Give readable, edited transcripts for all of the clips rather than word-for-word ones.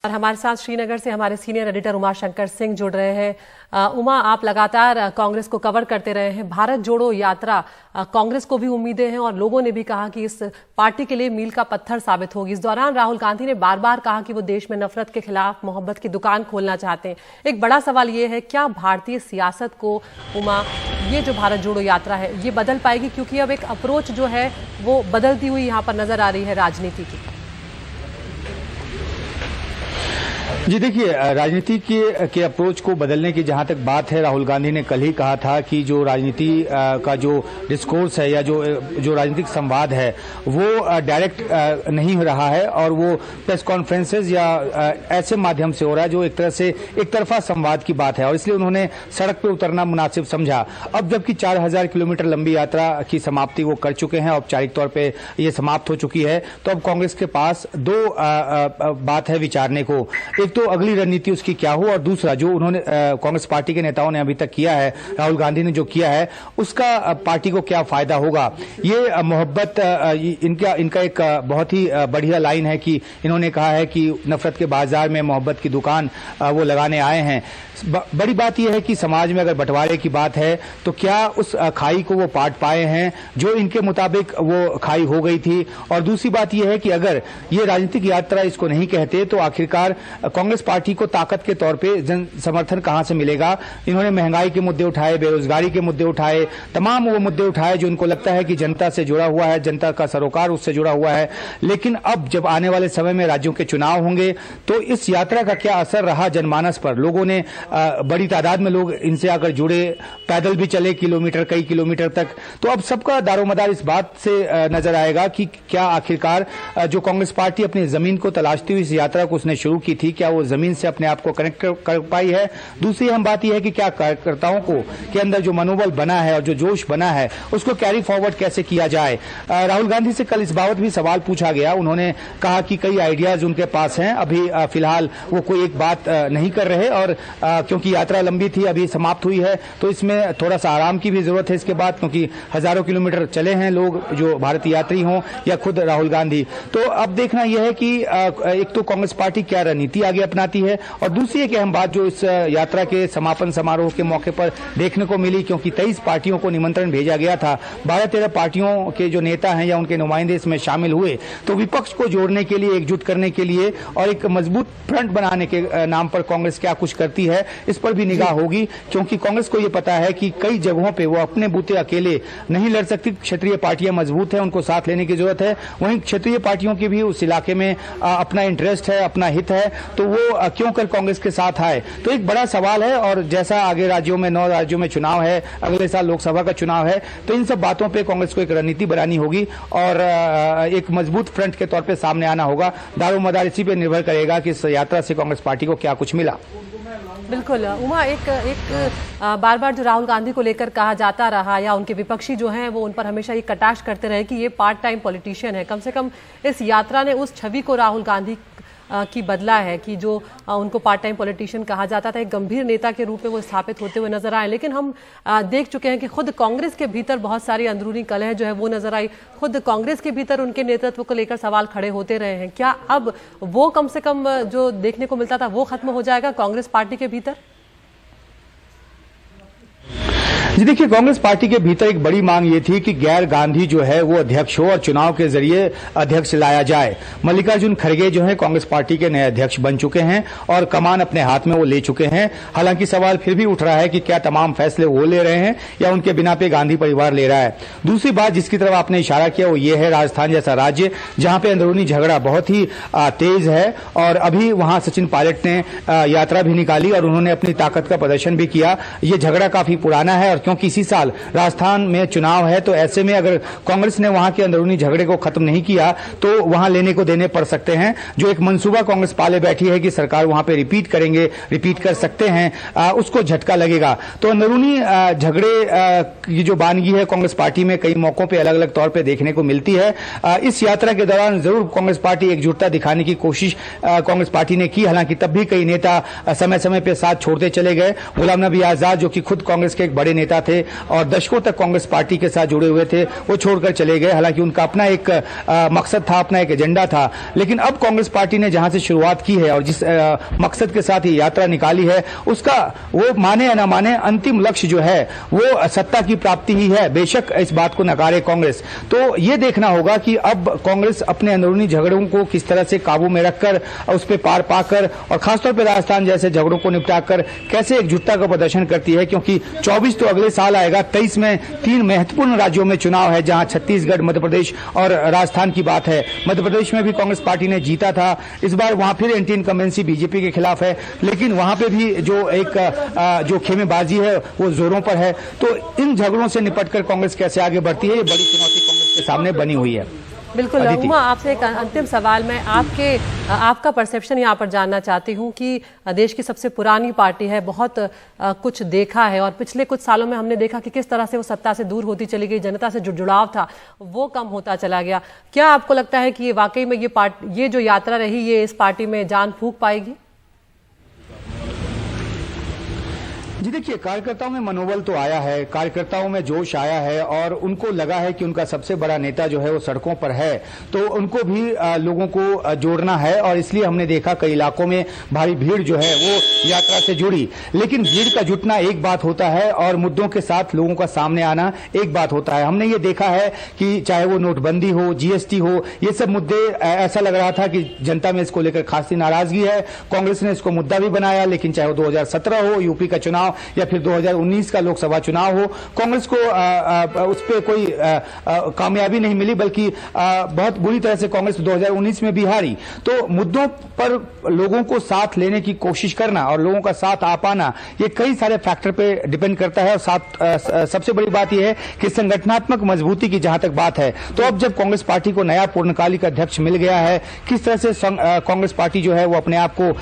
और हमारे साथ श्रीनगर से हमारे सीनियर एडिटर उमा शंकर सिंह जुड़ रहे हैं। उमा, आप लगातार कांग्रेस को कवर करते रहे हैं। भारत जोड़ो यात्रा कांग्रेस को भी उम्मीदें हैं और लोगों ने भी कहा कि इस पार्टी के लिए मील का पत्थर साबित होगी। इस दौरान राहुल गांधी ने बार बार कहा कि वो देश में नफरत के खिलाफ मोहब्बत की दुकान खोलना चाहते हैं। एक बड़ा सवाल ये है, क्या भारतीय सियासत को उमा ये जो भारत जोड़ो यात्रा है ये बदल पाएगी, क्योंकि अब एक अप्रोच जो है वो बदलती हुई यहाँ पर नजर आ रही है राजनीति की। जी देखिए, राजनीति के अप्रोच को बदलने की जहां तक बात है, राहुल गांधी ने कल ही कहा था कि जो राजनीति का जो डिस्कोर्स है या जो राजनीतिक संवाद है वो डायरेक्ट नहीं हो रहा है और वो प्रेस कॉन्फ्रेंसेस या ऐसे माध्यम से हो रहा है जो एक तरह से एक तरफा संवाद की बात है, और इसलिए उन्होंने सड़क पर उतरना मुनासिब समझा। अब जबकि 4000 किलोमीटर लंबी यात्रा की समाप्ति वो कर चुके हैं, औपचारिक तौर पर ये समाप्त हो चुकी है, तो अब कांग्रेस के पास दो बात है विचारने को। एक तो अगली रणनीति उसकी क्या हो, और दूसरा जो उन्होंने कांग्रेस पार्टी के नेताओं ने अभी तक किया है, राहुल गांधी ने जो किया है उसका पार्टी को क्या फायदा होगा। ये मोहब्बत इनका एक बहुत ही बढ़िया लाइन है कि इन्होंने कहा है कि नफरत के बाजार में मोहब्बत की दुकान वो लगाने आए हैं। बड़ी बात यह है कि समाज में अगर बंटवारे की बात है तो क्या उस खाई को वो पाट पाए हैं जो इनके मुताबिक वो खाई हो गई थी। और दूसरी बात यह है कि अगर ये राजनीतिक यात्रा इसको नहीं कहते तो आखिरकार कांग्रेस पार्टी को ताकत के तौर पे जन समर्थन कहां से मिलेगा। इन्होंने महंगाई के मुद्दे उठाए, बेरोजगारी के मुद्दे उठाए, तमाम वो मुद्दे उठाए जो उनको लगता है कि जनता से जुड़ा हुआ है, जनता का सरोकार उससे जुड़ा हुआ है। लेकिन अब जब आने वाले समय में राज्यों के चुनाव होंगे तो इस यात्रा का क्या असर रहा जनमानस पर। लोगों ने बड़ी तादाद में लोग इनसे आकर जुड़े, पैदल भी चले किलोमीटर, कई किलोमीटर तक। तो अब सबका दारोमदार इस बात से नजर आएगा कि क्या आखिरकार जो कांग्रेस पार्टी अपनी जमीन को तलाशती हुई इस यात्रा को उसने शुरू की थी, क्या वो जमीन से अपने आप को कनेक्ट कर पाई है। दूसरी अहम बात यह है कि क्या कार्यकर्ताओं को के अंदर जो मनोबल बना है और जो जोश बना है उसको कैरी फॉरवर्ड कैसे किया जाए। राहुल गांधी से कल इस बाबत भी सवाल पूछा गया। उन्होंने कहा कि कई आइडियाज उनके पास हैं, अभी फिलहाल वो कोई एक बात नहीं कर रहे, और क्योंकि यात्रा लंबी थी, अभी समाप्त हुई है तो इसमें थोड़ा सा आराम की भी जरूरत है इसके बाद, क्योंकि हजारों किलोमीटर चले हैं लोग, जो भारतीय यात्री हों या खुद राहुल गांधी। तो अब देखना यह है कि एक तो कांग्रेस पार्टी क्या रणनीति आगे अपनाती है, और दूसरी एक अहम बात जो इस यात्रा के समापन समारोह के मौके पर देखने को मिली, क्योंकि 23 पार्टियों को निमंत्रण भेजा गया था, 12-13 पार्टियों के जो नेता हैं या उनके नुमाइंदे इसमें शामिल हुए, तो विपक्ष को जोड़ने के लिए, एकजुट करने के लिए और एक मजबूत फ्रंट बनाने के नाम पर कांग्रेस क्या कुछ करती है इस पर भी निगाह होगी। क्योंकि कांग्रेस को यह पता है कि कई जगहों पे वो अपने बूते अकेले नहीं लड़ सकती, क्षेत्रीय पार्टियां मजबूत हैं, उनको साथ लेने की जरूरत है। वहीं क्षेत्रीय पार्टियों की भी उस इलाके में अपना इंटरेस्ट है, अपना हित है, तो वो क्यों कर कांग्रेस के साथ आए। तो एक बड़ा सवाल है, और जैसा आगे राज्यों में 9 राज्यों में चुनाव है, अगले साल लोकसभा का चुनाव है, तो इन सब बातों पर कांग्रेस को एक रणनीति बनानी होगी और एक मजबूत फ्रंट के तौर पर सामने आना होगा। दारोमदार इसी पर निर्भर करेगा कि इस यात्रा से कांग्रेस पार्टी को क्या कुछ मिला। बिल्कुल उमा, एक बार बार जो राहुल गांधी को लेकर कहा जाता रहा या उनके विपक्षी जो हैं वो उन पर हमेशा ये कटाक्ष करते रहे कि ये पार्ट टाइम पॉलिटिशियन है। कम से कम इस यात्रा ने उस छवि को राहुल गांधी की बदला है कि जो उनको पार्ट टाइम पॉलिटिशियन कहा जाता था, एक गंभीर नेता के रूप में वो स्थापित होते हुए नजर आए। लेकिन हम देख चुके हैं कि खुद कांग्रेस के भीतर बहुत सारी अंदरूनी कलह जो है वो नजर आई। खुद कांग्रेस के भीतर उनके नेतृत्व को लेकर सवाल खड़े होते रहे हैं। क्या अब वो कम से कम जो देखने को मिलता था वो खत्म हो जाएगा कांग्रेस पार्टी के भीतर? जी देखिए, कांग्रेस पार्टी के भीतर एक बड़ी मांग ये थी कि गैर गांधी जो है वो अध्यक्ष हो और चुनाव के जरिए अध्यक्ष लाया जाए। मल्लिकार्जुन खड़गे जो है कांग्रेस पार्टी के नए अध्यक्ष बन चुके हैं और कमान अपने हाथ में वो ले चुके हैं। हालांकि सवाल फिर भी उठ रहा है कि क्या तमाम फैसले वो ले रहे हैं या उनके बिना पे गांधी परिवार ले रहा है। दूसरी बात जिसकी तरफ आपने इशारा किया वो ये है, राजस्थान जैसा राज्य जहां पे अंदरूनी झगड़ा बहुत ही तेज है, और अभी वहां सचिन पायलट ने यात्रा भी निकाली और उन्होंने अपनी ताकत का प्रदर्शन भी किया। ये झगड़ा काफी पुराना है, और क्योंकि इसी साल राजस्थान में चुनाव है तो ऐसे में अगर कांग्रेस ने वहां के अंदरूनी झगड़े को खत्म नहीं किया तो वहां लेने को देने पड़ सकते हैं। जो एक मंसूबा कांग्रेस पाले बैठी है कि सरकार वहां पे रिपीट कर सकते हैं, उसको झटका लगेगा। तो अंदरूनी झगड़े की जो बानगी है कांग्रेस पार्टी में कई मौकों पर अलग अलग तौर पर देखने को मिलती है। इस यात्रा के दौरान जरूर कांग्रेस पार्टी एकजुटता दिखाने की कोशिश कांग्रेस पार्टी ने की। हालांकि तब भी कई नेता समय समय पर साथ छोड़ते चले गए। गुलाम नबी आजाद जो कि खुद कांग्रेस के एक बड़े नेता थे और दशकों तक कांग्रेस पार्टी के साथ जुड़े हुए थे, वो छोड़कर चले गए। हालांकि उनका अपना एक मकसद था, अपना एक एजेंडा था, लेकिन अब कांग्रेस पार्टी ने जहां से शुरुआत की है और जिस मकसद के साथ ये यात्रा निकाली है, उसका वो माने या ना माने अंतिम लक्ष्य जो है वो सत्ता की प्राप्ति ही है। बेशक इस बात को नकारे कांग्रेस, तो ये देखना होगा कि अब कांग्रेस अपने अंदरूनी झगड़ों को किस तरह से काबू में रखकर उस पर पार पाकर और खासतौर पर राजस्थान जैसे झगड़ों को निपटाकर कैसे एकजुटता का प्रदर्शन करती है, क्योंकि 24 तो अगले साल आएगा। 23 में 3 महत्वपूर्ण राज्यों में चुनाव है, जहां छत्तीसगढ़, मध्य प्रदेश और राजस्थान की बात है। मध्य प्रदेश में भी कांग्रेस पार्टी ने जीता था, इस बार वहां फिर एंटी इनकम्बेंसी बीजेपी के खिलाफ है, लेकिन वहां पे भी जो एक जो खेमेबाजी है वो जोरों पर है। तो इन झगड़ों से निपटकर कांग्रेस कैसे आगे बढ़ती है, ये बड़ी चुनौती कांग्रेस के सामने बनी हुई है। बिल्कुल उमा, आपसे एक अंतिम सवाल मैं आपका परसेप्शन यहाँ पर जानना चाहती हूँ कि देश की सबसे पुरानी पार्टी है, बहुत कुछ देखा है और पिछले कुछ सालों में हमने देखा कि किस तरह से वो सत्ता से दूर होती चली गई, जनता से जो जुड़ाव था वो कम होता चला गया। क्या आपको लगता है कि ये वाकई में ये जो यात्रा रही ये इस पार्टी में जान फूंक पाएगी? जी देखिए, कार्यकर्ताओं में मनोबल तो आया है, कार्यकर्ताओं में जोश आया है और उनको लगा है कि उनका सबसे बड़ा नेता जो है वो सड़कों पर है, तो उनको भी लोगों को जोड़ना है और इसलिए हमने देखा कई इलाकों में भारी भीड़ जो है वो यात्रा से जुड़ी। लेकिन भीड़ का जुटना एक बात होता है और मुद्दों के साथ लोगों का सामने आना एक बात होता है। हमने ये देखा है कि चाहे वो नोटबंदी हो, जीएसटी हो, ये सब मुद्दे ऐसा लग रहा था कि जनता में इसको लेकर खासी नाराजगी है। कांग्रेस ने इसको मुद्दा भी बनाया, लेकिन चाहे वो 2017 हो यूपी का चुनाव या फिर 2019 का लोकसभा चुनाव हो, कांग्रेस को उस पर कोई कामयाबी नहीं मिली, बल्कि बहुत बुरी तरह से कांग्रेस 2019 में भी हारी। तो मुद्दों पर लोगों को साथ लेने की कोशिश करना और लोगों का साथ आ पाना, ये कई सारे फैक्टर पे डिपेंड करता है। और साथ सबसे बड़ी बात यह है कि संगठनात्मक मजबूती की जहां तक बात है, तो अब जब कांग्रेस पार्टी को नया पूर्णकालिक अध्यक्ष मिल गया है, किस तरह से कांग्रेस पार्टी जो है वो अपने आप को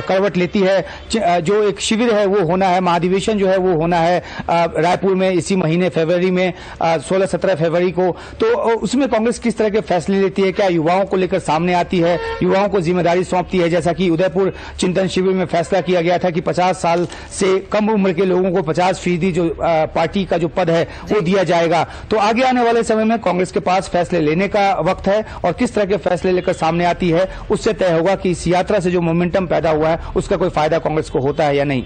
करवट लेती है। जो एक शिविर है वो होना है, महाधिवेशन जो है वो होना है रायपुर में इसी महीने फरवरी में 16-17 फरवरी को, तो उसमें कांग्रेस किस तरह के फैसले लेती है, क्या युवाओं को लेकर सामने आती है, युवाओं को जिम्मेदारी सौंपती है। जैसा कि उदयपुर चिंतन शिविर में फैसला किया गया था कि 50 साल से कम उम्र के लोगों को 50% जो पार्टी का जो पद है वो दिया जाएगा। तो आगे आने वाले समय में कांग्रेस के पास फैसले लेने का वक्त है और किस तरह के फैसले लेकर सामने आती है उससे तय होगा कि इस यात्रा से जो मोमेंटम पैदा हुआ है उसका कोई फायदा कांग्रेस को होता है या नहीं।